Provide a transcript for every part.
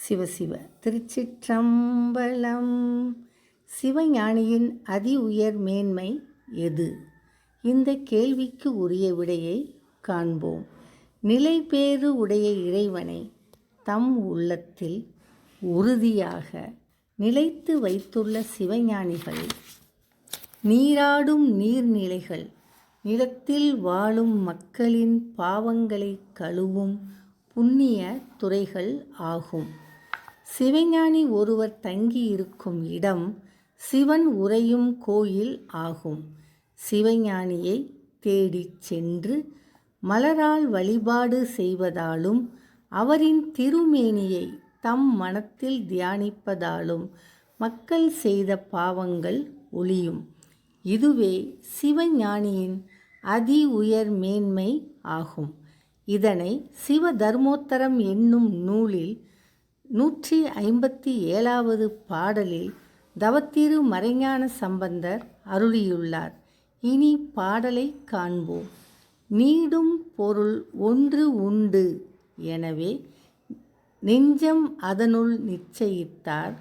சிவசிவ திருச்சிற்றம்பலம். சிவஞானியின் அதி உயர் மேன்மை எது? இந்த கேள்விக்கு உரிய விடையை காண்போம். நிலைபேறு உடைய இறைவனை தம் உள்ளத்தில் உறுதியாக நிலைத்து வைத்துள்ள சிவஞானிகள் நீராடும் நீர்நிலைகள், நிலத்தில் வாழும் மக்களின் பாவங்களை கழுவும் புண்ணிய துறைகள் ஆகும். சிவஞானி ஒருவர் தங்கியிருக்கும் இடம் சிவன் உறையும் கோயில் ஆகும். சிவஞானியை தேடிச் சென்று மலரால் வழிபாடு செய்வதாலும் அவரின் திருமேனியை தம் மனத்தில் தியானிப்பதாலும் மக்கள் செய்த பாவங்கள் ஒழியும். இதுவே சிவஞானியின் அதி உயர் மேன்மை ஆகும். இதனை சிவ தர்மோத்தரம் என்னும் நூலில் 157வது பாடலில் தவத்திரு மறைஞான சம்பந்தர் அருளியுள்ளார். இனி பாடலை காண்போம். நீடும் பொருள் ஒன்று உண்டு, எனவே நெஞ்சம் அதனுள் நிச்சயித்தார்.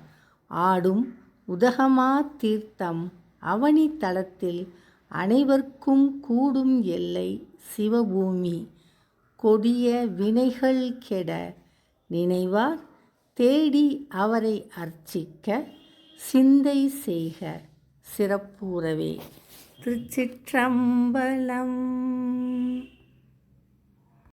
ஆடும் உதகமா தீர்த்தம் அவனி தலத்தில் அனைவர்க்கும் கூடும் எல்லை சிவபூமி. கொடிய வினைகள் கெட நினைவார் தேடி அவரை அர்ச்சிக்க சிந்தை செய்க சிறப்புறவே. திருச்சிற்றம்பலம்.